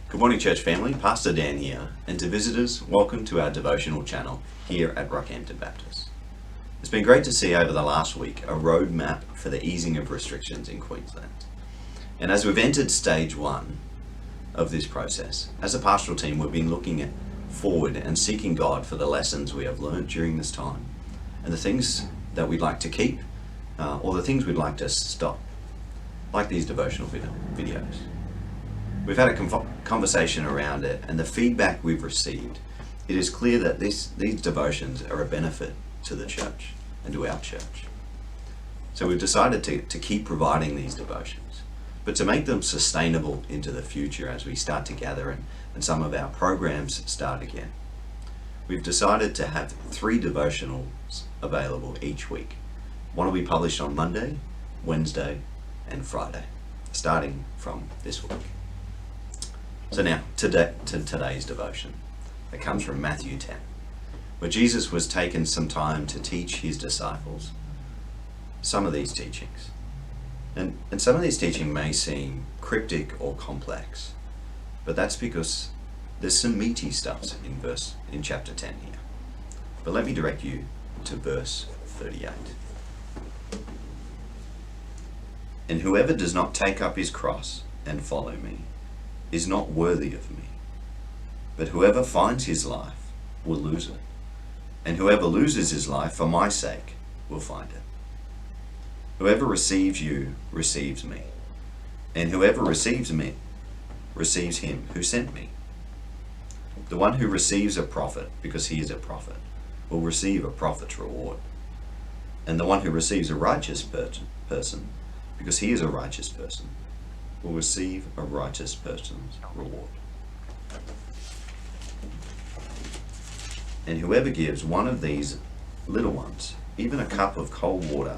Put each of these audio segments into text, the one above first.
Good morning, church family. Pastor Dan here, and to visitors, welcome to our devotional channel here at Rockhampton Baptist. It's been great to see over the last week a roadmap for the easing of restrictions in Queensland. And as we've entered stage one of this process, as a pastoral team, we've been looking forward and seeking God for the lessons we have learned during this time, and the things that we'd like to keep, or the things we'd like to stop, like these devotional videos. We've had a conversation around it, and the feedback we've received, it is clear that these devotions are a benefit to the church and to our church. So we've decided to keep providing these devotions, but to make them sustainable into the future as we start to gather and some of our programs start again. We've decided to have 3 devotionals available each week. One will be published on Monday, Wednesday, and Friday, starting from this week. So now, to today's devotion. It comes from Matthew 10, where Jesus was taking some time to teach his disciples some of these teachings. And some of these teaching may seem cryptic or complex, but that's because there's some meaty stuff in chapter 10 here. But let me direct you to verse 38. And whoever does not take up his cross and follow me is not worthy of me. But whoever finds his life will lose it. And whoever loses his life for my sake will find it. Whoever receives you receives me. And whoever receives me receives him who sent me. The one who receives a prophet because he is a prophet will receive a prophet's reward. And the one who receives a righteous person because he is a righteous person will receive a righteous person's reward. And whoever gives one of these little ones even a cup of cold water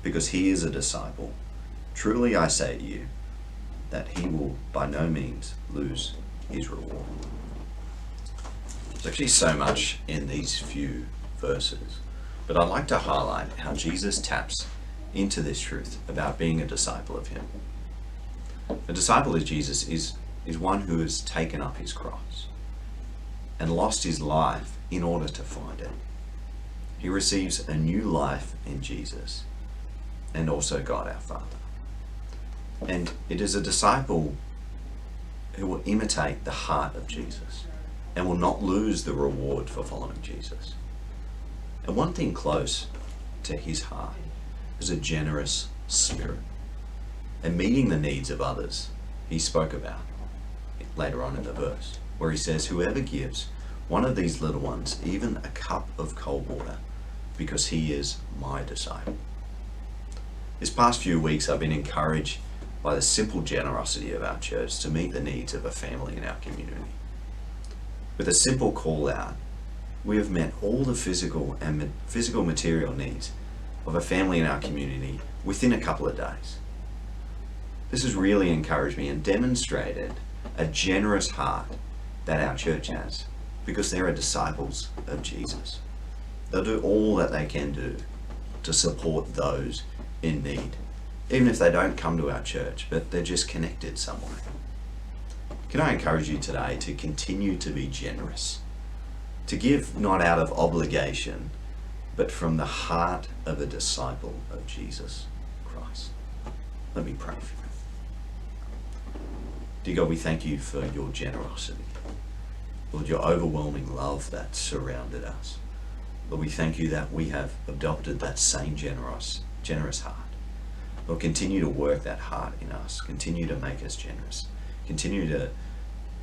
because he is a disciple, truly I say to you that he will by no means lose his reward. There's actually so much in these few verses, but I'd like to highlight how Jesus taps into this truth about being a disciple of him. A disciple of Jesus is one who has taken up his cross and lost his life in order to find it. He receives a new life in Jesus and also God our Father. And it is a disciple who will imitate the heart of Jesus and will not lose the reward for following Jesus. And one thing close to his heart is a generous spirit. And meeting the needs of others, he spoke about later on in the verse, where he says, whoever gives one of these little ones even a cup of cold water, because he is my disciple. This past few weeks, I've been encouraged by the simple generosity of our church to meet the needs of a family in our community. With a simple call out, we have met all the physical and material needs of a family in our community within a couple of days. This has really encouraged me and demonstrated a generous heart that our church has, because they are disciples of Jesus. They'll do all that they can do to support those in need, even if they don't come to our church, but they're just connected some way. Can I encourage you today to continue to be generous, to give not out of obligation, but from the heart of a disciple of Jesus Christ? Let me pray for you. Dear God, we thank you for your generosity. Lord, your overwhelming love that surrounded us. Lord, we thank you that we have adopted that same generous heart. Lord, continue to work that heart in us. Continue to make us generous. Continue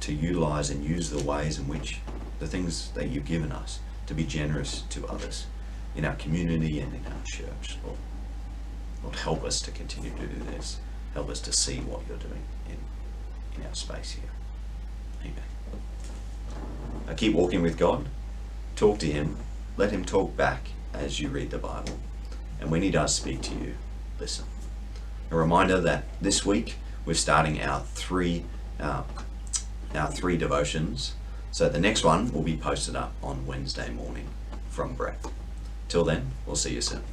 to utilize and use the ways in which the things that you've given us to be generous to others in our community and in our church. Lord, help us to continue to do this. Help us to see what you're doing in our space here. Amen. Now keep walking with God. Talk to him. Let him talk back as you read the Bible. And when he does speak to you, listen. A reminder that this week we're starting our three devotions. So the next one will be posted up on Wednesday morning from Brett. Till then, we'll see you soon.